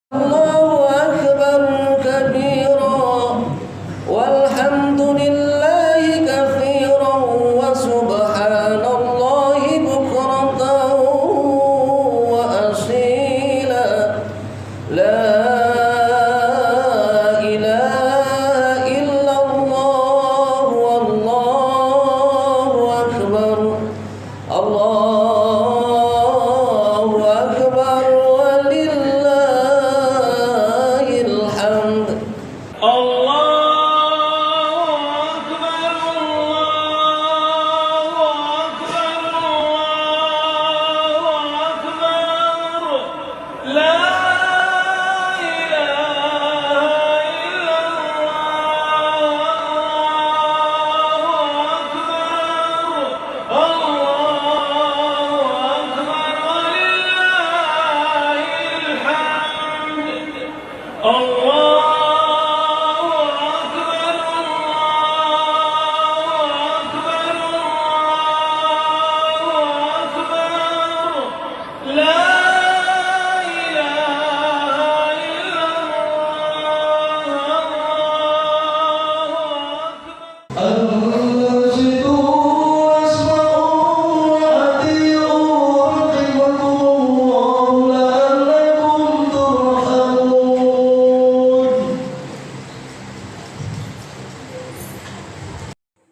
الله أكبر كبيرا والحمد لله كثيرا وسبحان الله بكرة وأصيلا لا إله إلا الله والله أكبر الله أكبر ولله الحمد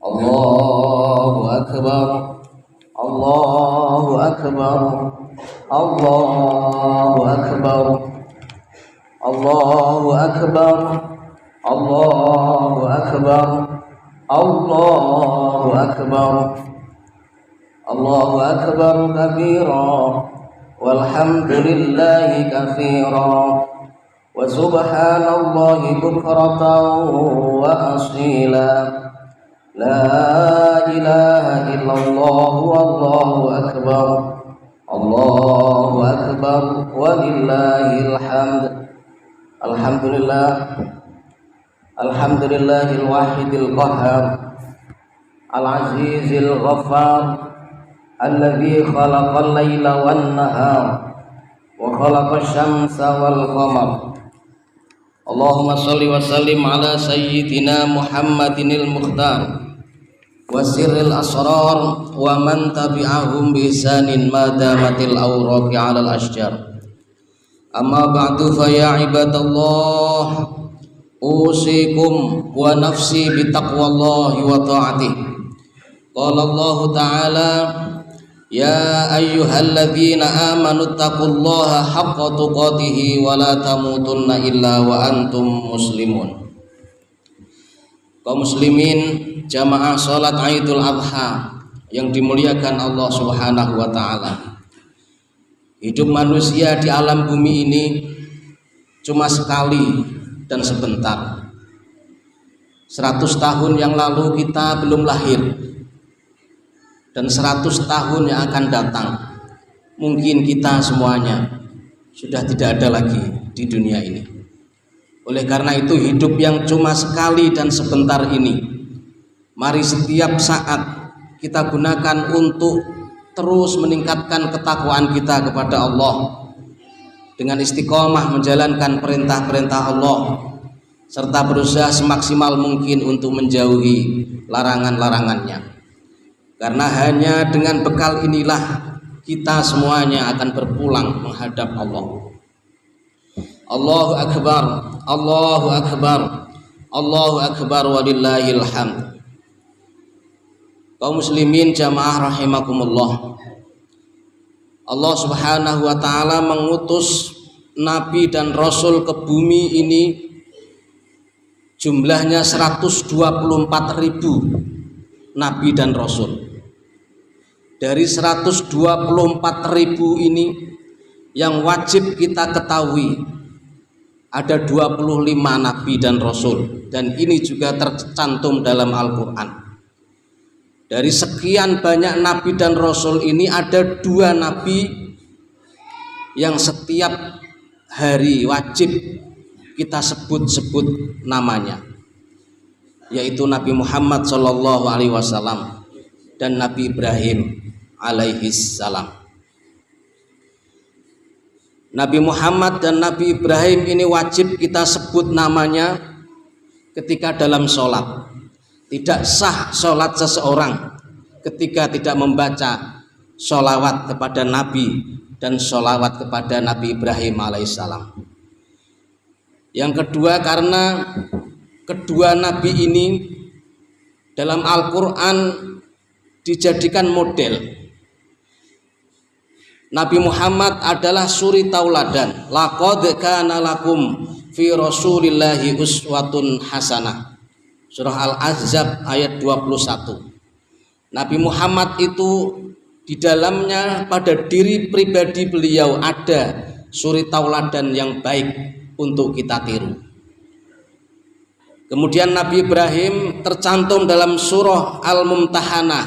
Allahu Akbar, Allahu Akbar, Allahu Akbar, Allahu Akbar, Allahu Akbar, Allahu Akbar, Allahu Akbar kabira walhamdulillahi katsira wa subhanallahi bukratan wa asila. La ilaha illallah wallahu akbar, Allahu akbar walillahil hamd. Alhamdulillah, alhamdulillahil wahidil qahhar, al-azizil ghaffar, alladzi khalaqal laila wan nahar wa khalaqash syamsa wal qamar. Allahumma shalli wa sallim ala sayyidina Muhammadinil mukhtar wa sirril asrar wa man tabi'ahum bi ihsanin ma damatil awraqi 'alal ashjar. Amma ba'du fa ya ibadallah, usikum wa nafsi bi taqwallahi wa ta'atihi. Qala Allah ta'ala, ya ayyuhalladzina amanu taqullaha haqqa tuqatih wa la tamutunna illa wa antum muslimun. Kaum muslimin jamaah salat Idul Adha yang dimuliakan Allah Subhanahu wa taala. Hidup manusia di alam bumi ini cuma sekali dan sebentar. 100 tahun yang lalu kita belum lahir, dan 100 tahun yang akan datang mungkin kita semuanya sudah tidak ada lagi di dunia ini. Oleh karena itu, hidup yang cuma sekali dan sebentar ini, mari setiap saat kita gunakan untuk terus meningkatkan ketakwaan kita kepada Allah dengan istiqomah menjalankan perintah-perintah Allah serta berusaha semaksimal mungkin untuk menjauhi larangan-larangannya. Karena hanya dengan bekal inilah kita semuanya akan berpulang menghadap Allah. Allahu Akbar, Allahu Akbar, Allahu Akbar walillahil hamd. Kaum muslimin jamaah rahimakumullah, Allah Subhanahu wa ta'ala mengutus Nabi dan Rasul ke bumi ini jumlahnya 124.000 Nabi dan Rasul. Dari 124.000 ini yang wajib kita ketahui ada 25 Nabi dan Rasul, dan ini juga tercantum dalam Al-Quran. Dari sekian banyak Nabi dan Rasul ini ada 2 Nabi yang setiap hari wajib kita sebut-sebut namanya, yaitu Nabi Muhammad SAW dan Nabi Ibrahim alaihissalam. Nabi Muhammad dan Nabi Ibrahim ini wajib kita sebut namanya ketika dalam sholat. Tidak sah sholat seseorang ketika tidak membaca sholawat kepada Nabi dan sholawat kepada Nabi Ibrahim alaihissalam. Yang kedua, karena kedua Nabi ini dalam Al-Quran dijadikan model. Nabi Muhammad adalah suri tauladan. Laqad kana lakum fi Rasulillahi uswatun hasanah. Surah Al-Ahzab ayat 21. Nabi Muhammad itu di dalamnya pada diri pribadi beliau ada suri tauladan yang baik untuk kita tiru. Kemudian Nabi Ibrahim tercantum dalam surah Al-Mumtahanah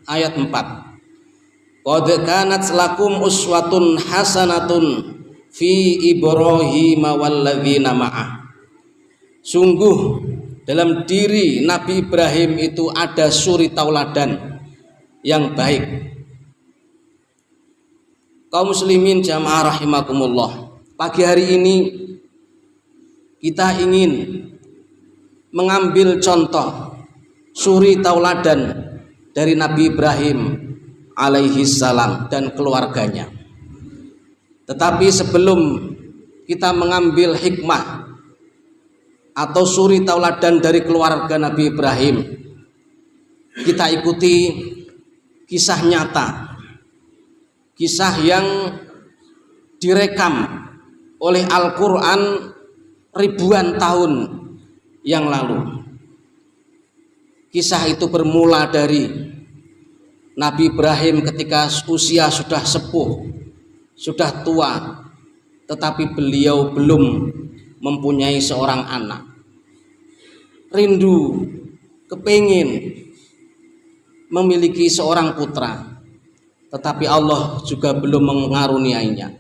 ayat 4. Qad kanat lakum uswatun hasanatun fi Ibrahim walladzina ma'ah. Sungguh dalam diri Nabi Ibrahim itu ada suri tauladan yang baik. Kaum muslimin jamaah rahimakumullah, pagi hari ini kita ingin mengambil contoh suri tauladan dari Nabi Ibrahim alaihi salam dan keluarganya. Tetapi sebelum kita mengambil hikmah atau suri tauladan dari keluarga Nabi Ibrahim, kita ikuti kisah nyata, kisah yang direkam oleh Al-Quran ribuan tahun yang lalu. Kisah itu bermula dari Nabi Ibrahim ketika usia sudah sepuh, sudah tua, tetapi beliau belum mempunyai seorang anak. Rindu, kepingin memiliki seorang putra, tetapi Allah juga belum mengaruniainya.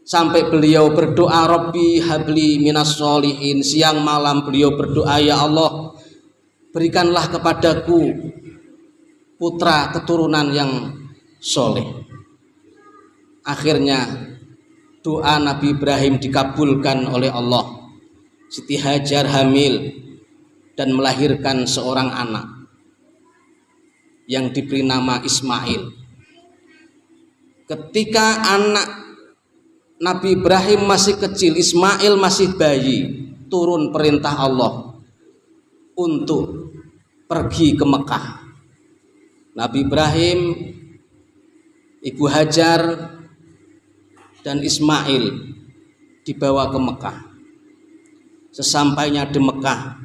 Sampai beliau berdoa, Rabbi habli minas sholihin. Siang malam beliau berdoa, ya Allah, berikanlah kepadaku putra keturunan yang soleh. Akhirnya doa Nabi Ibrahim dikabulkan oleh Allah. Siti Hajar hamil dan melahirkan seorang anak yang diberi nama Ismail. Ketika anak Nabi Ibrahim masih kecil, Ismail masih bayi, turun perintah Allah untuk pergi ke Mekah. Nabi Ibrahim, Ibu Hajar dan Ismail dibawa ke Mekah. Sesampainya di Mekah,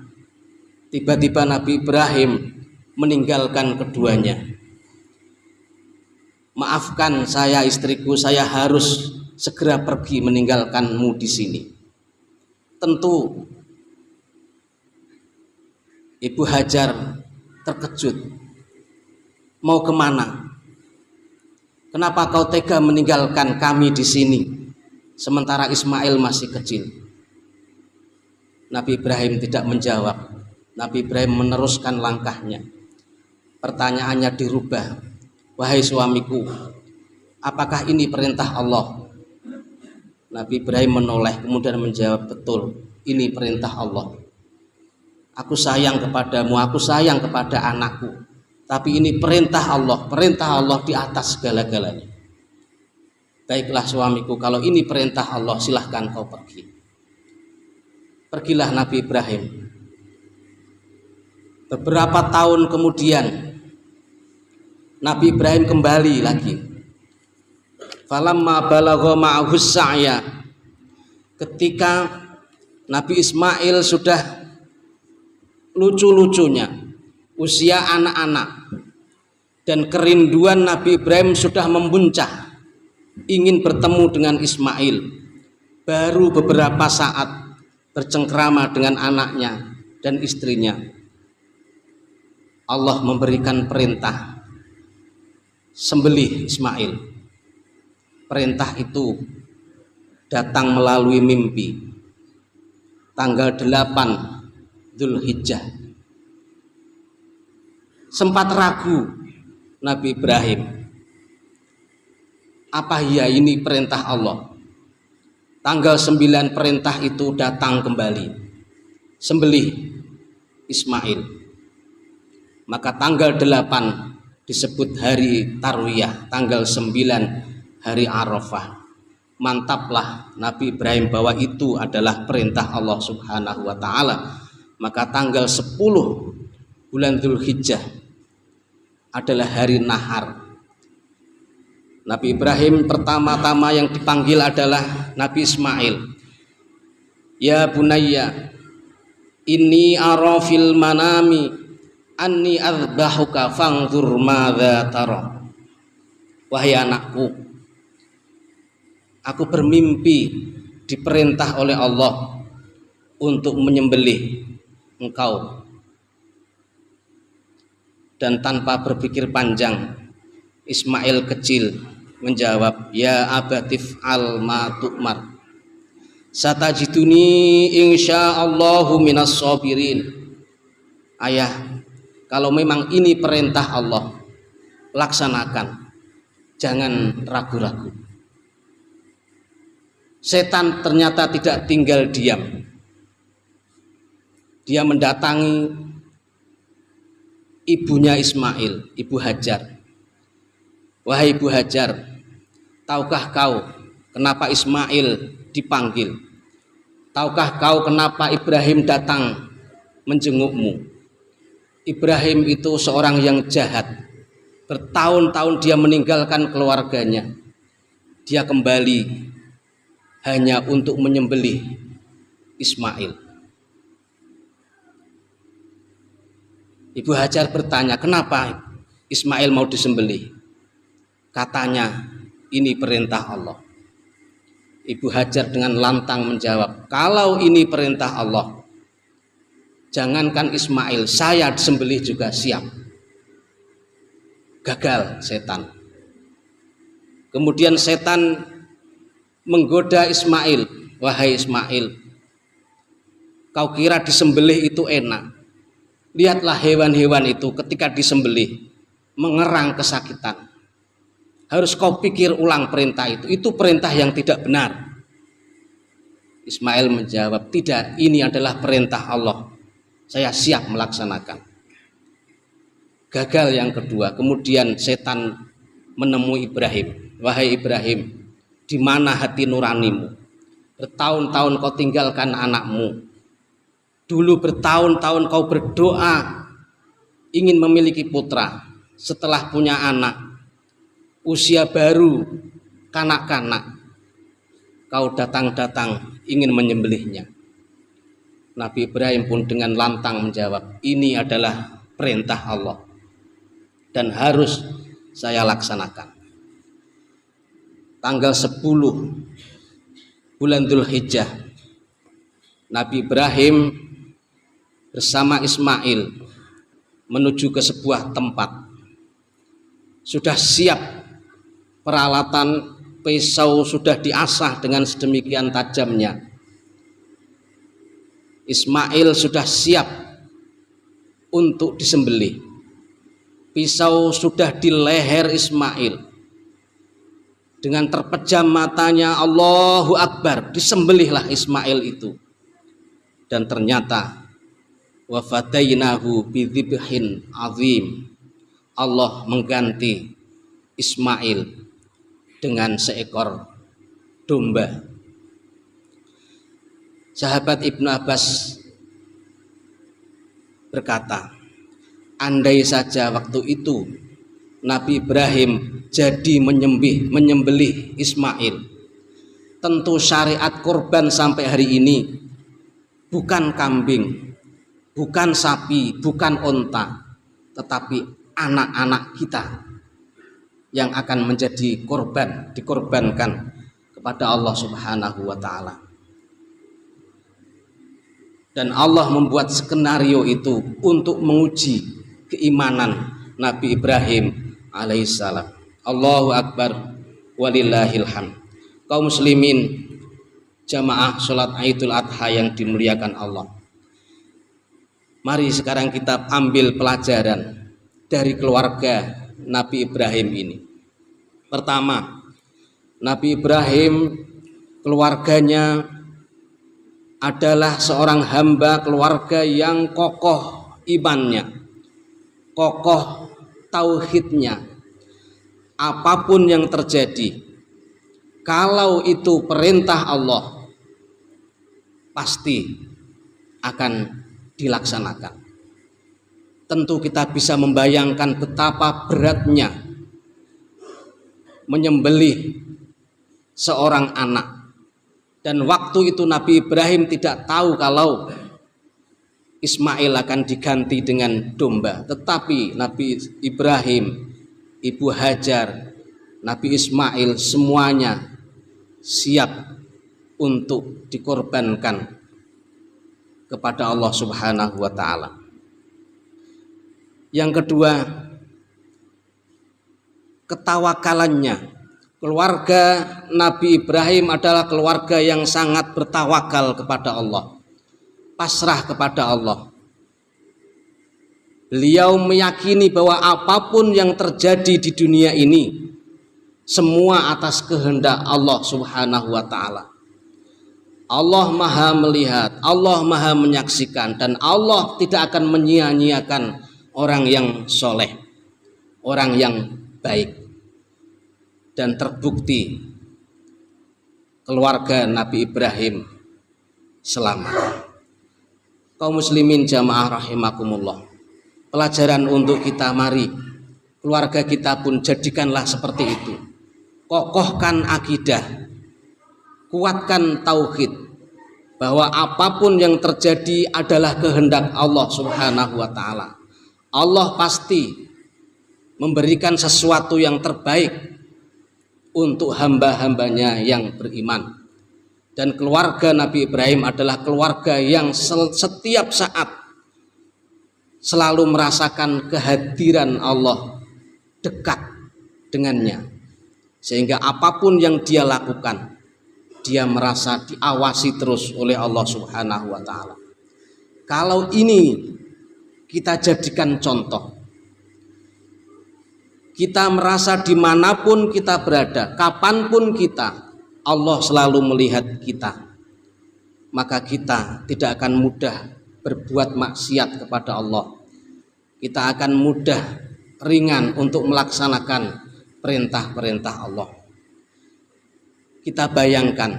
tiba-tiba Nabi Ibrahim meninggalkan keduanya. Maafkan saya istriku, saya harus segera pergi meninggalkanmu di sini. Tentu Ibu Hajar terkejut. Mau kemana? Kenapa kau tega meninggalkan kami di sini sementara Ismail masih kecil? Nabi Ibrahim tidak menjawab. Nabi Ibrahim meneruskan langkahnya. Pertanyaannya dirubah. Wahai suamiku, apakah ini perintah Allah? Nabi Ibrahim menoleh kemudian menjawab, betul, ini perintah Allah. Aku sayang kepadamu, aku sayang kepada anakku, tapi ini perintah Allah di atas segala-galanya. Baiklah suamiku, kalau ini perintah Allah, silahkan kau pergi. Pergilah Nabi Ibrahim. Beberapa tahun kemudian Nabi Ibrahim kembali lagi. Falamma balagha ma'ahu sa'ya, ketika Nabi Ismail sudah lucu-lucunya, usia anak-anak, dan kerinduan Nabi Ibrahim sudah membuncah, ingin bertemu dengan Ismail. Baru beberapa saat bercengkrama dengan anaknya dan istrinya, Allah memberikan perintah, sembelih Ismail. Perintah itu datang melalui mimpi tanggal 8 Dzulhijjah. Sempat ragu Nabi Ibrahim, Apa ya ini perintah Allah? Tanggal 9 perintah itu datang kembali, sembelih Ismail. Maka tanggal 8 disebut hari Tarwiyah, tanggal 9 hari Arafah. Mantaplah Nabi Ibrahim bahwa itu adalah perintah Allah Subhanahu wa taala. Maka tanggal 10 bulan Dzulhijjah adalah hari nahar. Nabi Ibrahim pertama-tama yang dipanggil adalah Nabi Ismail. Ya bunayya, inni ara fil manami anni adzbahuka fanzur madza tara. Wahai anakku, aku bermimpi diperintah oleh Allah untuk menyembelih engkau. Dan tanpa berpikir panjang, Ismail kecil menjawab, ya abatif al ma tu'mar, satajiduni insyaallahu minas sabirin. Ayah, kalau memang ini perintah Allah, laksanakan, jangan ragu-ragu. Setan ternyata tidak tinggal diam. Dia mendatangi ibunya Ismail, Ibu Hajar. Wahai Ibu Hajar, tahukah kau kenapa Ismail dipanggil? Tahukah kau kenapa Ibrahim datang menjengukmu? Ibrahim itu seorang yang jahat. Bertahun-tahun dia meninggalkan keluarganya. Dia kembali hanya untuk menyembelih Ismail. Ibu Hajar bertanya, kenapa Ismail mau disembelih? Katanya, ini perintah Allah. Ibu Hajar dengan lantang menjawab, kalau ini perintah Allah, jangankan Ismail, saya disembelih juga siap. Gagal setan. Kemudian setan menggoda Ismail. Wahai Ismail, kau kira disembelih itu enak? Lihatlah hewan-hewan itu ketika disembelih mengerang kesakitan. Harus kau pikir ulang perintah itu. Itu perintah yang tidak benar. Ismail menjawab, tidak, ini adalah perintah Allah. Saya siap melaksanakan. Gagal yang kedua. Kemudian setan menemui Ibrahim. Wahai Ibrahim, di mana hati nuranimu? Bertahun-tahun kau tinggalkan anakmu. Dulu bertahun-tahun kau berdoa ingin memiliki putra. Setelah punya anak, usia baru, kanak-kanak, kau datang-datang ingin menyembelihnya. Nabi Ibrahim pun dengan lantang menjawab, ini adalah perintah Allah dan harus saya laksanakan. Tanggal 10 bulan Dzulhijjah, Nabi Ibrahim bersama Ismail menuju ke sebuah tempat. Sudah siap peralatan, pisau sudah diasah dengan sedemikian tajamnya. Ismail sudah siap untuk disembelih. Pisau sudah di leher Ismail. Dengan terpejam matanya, Allahu Akbar, disembelihlah Ismail itu. Dan ternyata wa fadainahu bidzibhin azim. Allah mengganti Ismail dengan seekor domba. Sahabat Ibnu Abbas berkata, andai saja waktu itu Nabi Ibrahim jadi menyembelih Ismail, tentu syariat kurban sampai hari ini bukan kambing, bukan sapi, bukan onta, tetapi anak-anak kita yang akan menjadi korban, dikorbankan kepada Allah Subhanahu wa taala. Dan Allah membuat skenario itu untuk menguji keimanan Nabi Ibrahim alaihissalam. Allahu Akbar walillahil hamd. Kaum muslimin jamaah sholat Idul Adha yang dimuliakan Allah, mari sekarang kita ambil pelajaran dari keluarga Nabi Ibrahim ini. Pertama, Nabi Ibrahim, keluarganya adalah seorang hamba keluarga yang kokoh imannya, kokoh tauhidnya. Apapun yang terjadi, kalau itu perintah Allah, pasti akan dilaksanakan. Tentu kita bisa membayangkan betapa beratnya menyembelih seorang anak. Dan waktu itu Nabi Ibrahim tidak tahu kalau Ismail akan diganti dengan domba. Tetapi Nabi Ibrahim, Ibu Hajar, Nabi Ismail semuanya siap untuk dikorbankan kepada Allah Subhanahu wa ta'ala. Yang kedua, ketawakalannya. Keluarga Nabi Ibrahim adalah keluarga yang sangat bertawakal kepada Allah, pasrah kepada Allah. Beliau meyakini bahwa apapun yang terjadi di dunia ini semua atas kehendak Allah Subhanahu wa ta'ala. Allah Maha melihat, Allah Maha menyaksikan, dan Allah tidak akan menyia-nyiakan orang yang soleh, orang yang baik. Dan terbukti keluarga Nabi Ibrahim selamat. Kaum muslimin jamaah rahimakumullah, pelajaran untuk kita, mari keluarga kita pun jadikanlah seperti itu. Kokohkan akidah, kuatkan tauhid, bahwa apapun yang terjadi adalah kehendak Allah Subhanahu wa ta'ala. Allah pasti memberikan sesuatu yang terbaik untuk hamba-hambanya yang beriman. Dan keluarga Nabi Ibrahim adalah keluarga yang setiap saat selalu merasakan kehadiran Allah dekat dengannya, sehingga apapun yang dia lakukan, dia merasa diawasi terus oleh Allah Subhanahu wa ta'ala. Kalau ini kita jadikan contoh, kita merasa dimanapun kita berada, kapanpun kita, Allah selalu melihat kita, maka kita tidak akan mudah berbuat maksiat kepada Allah. Kita akan mudah, ringan untuk melaksanakan perintah-perintah Allah. Kita bayangkan,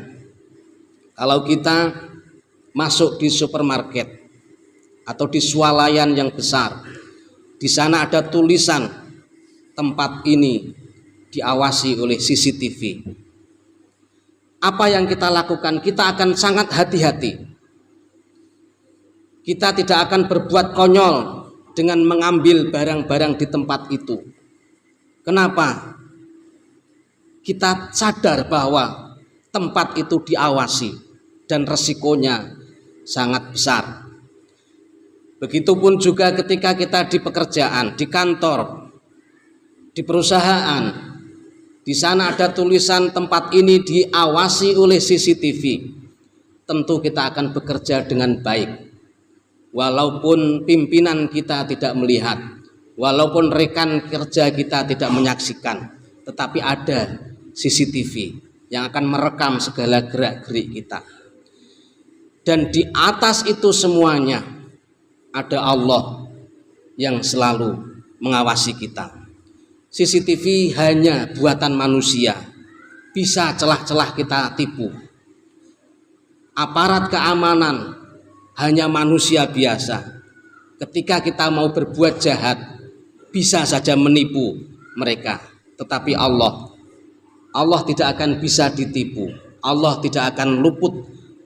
kalau kita masuk di supermarket atau di swalayan yang besar, di sana ada tulisan tempat ini diawasi oleh CCTV. Apa yang kita lakukan? Kita akan sangat hati-hati. Kita tidak akan berbuat konyol dengan mengambil barang-barang di tempat itu. Kenapa? Kita sadar bahwa tempat itu diawasi dan resikonya sangat besar. Begitupun juga ketika kita di pekerjaan, di kantor, di perusahaan, di sana ada tulisan tempat ini diawasi oleh CCTV. Tentu kita akan bekerja dengan baik, walaupun pimpinan kita tidak melihat, walaupun rekan kerja kita tidak menyaksikan, tetapi ada CCTV yang akan merekam segala gerak-gerik kita. Dan di atas itu semuanya ada Allah yang selalu mengawasi kita. CCTV hanya buatan manusia, bisa celah-celah kita tipu. Aparat keamanan hanya manusia biasa. Ketika kita mau berbuat jahat, bisa saja menipu mereka. Tetapi Allah tidak akan bisa ditipu. Allah tidak akan luput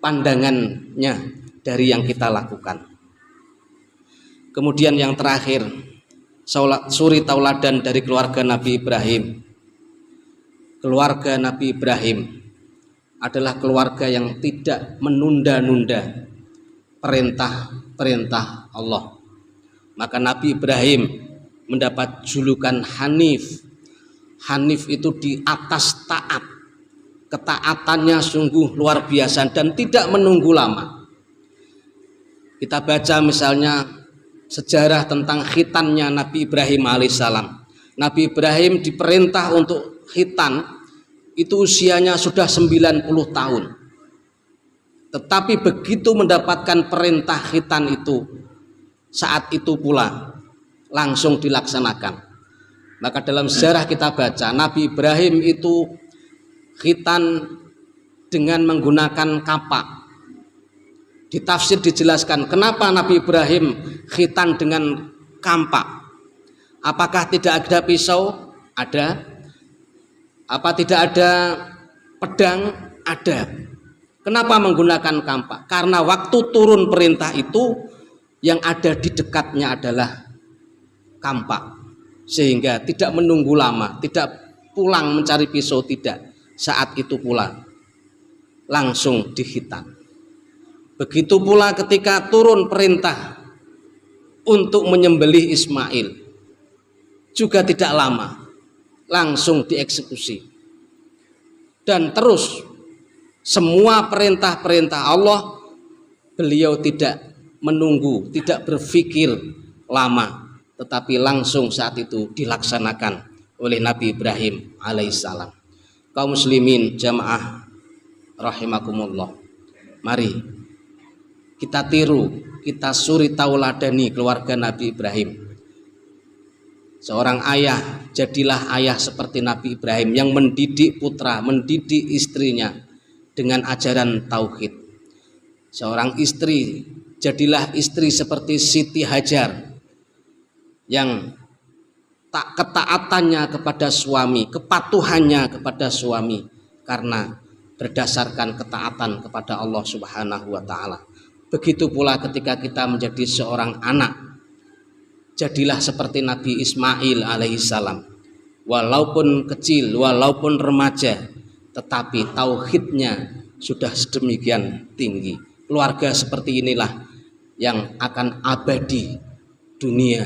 pandangannya dari yang kita lakukan. Kemudian yang terakhir, suri tauladan dari keluarga Nabi Ibrahim. Keluarga Nabi Ibrahim adalah keluarga yang tidak menunda-nunda perintah-perintah Allah. Maka Nabi Ibrahim mendapat julukan Hanif. Hanif itu di atas taat. Ketaatannya sungguh luar biasa dan tidak menunggu lama. Kita baca misalnya sejarah tentang khitannya Nabi Ibrahim alaihissalam. Nabi Ibrahim diperintah untuk khitan itu usianya sudah 90 tahun. Tetapi begitu mendapatkan perintah khitan itu, saat itu pula langsung dilaksanakan. Maka dalam sejarah kita baca, Nabi Ibrahim itu khitan dengan menggunakan kapak. Di tafsir dijelaskan kenapa Nabi Ibrahim khitan dengan kampak. Apakah tidak ada pisau? Ada. Apa tidak ada pedang? Ada. Kenapa menggunakan kampak? Karena waktu turun perintah itu yang ada di dekatnya adalah kampak, sehingga tidak menunggu lama, tidak pulang mencari pisau, tidak. Saat itu pula langsung dihitan. Begitu pula ketika turun perintah untuk menyembelih Ismail, juga tidak lama, langsung dieksekusi. Dan terus semua perintah-perintah Allah, beliau tidak menunggu, tidak berpikir lama, tetapi langsung saat itu dilaksanakan oleh Nabi Ibrahim alaihissalam. Kaum muslimin jamaah rahimakumullah, mari kita tiru, kita suri tauladani keluarga Nabi Ibrahim. Seorang ayah, jadilah ayah seperti Nabi Ibrahim yang mendidik putra, mendidik istrinya dengan ajaran tauhid. Seorang istri, jadilah istri seperti Siti Hajar yang ketaatannya kepada suami, kepatuhannya kepada suami karena berdasarkan ketaatan kepada Allah Subhanahu wa taala. Begitu pula ketika kita menjadi seorang anak, jadilah seperti Nabi Ismail alaihissalam. Walaupun kecil, walaupun remaja, tetapi tauhidnya sudah sedemikian tinggi. Keluarga seperti inilah yang akan abadi dunia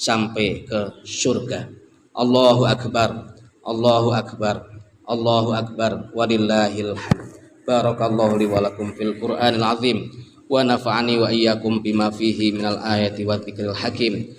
sampai ke surga. Allahu akbar, Allahu akbar, Allahu akbar, walillahil hamd. Barakallahu li wa lakum fil Qur'anil azim wa nafa'ani wa iyyakum bima fihi minal ayati wa dzikril hakim.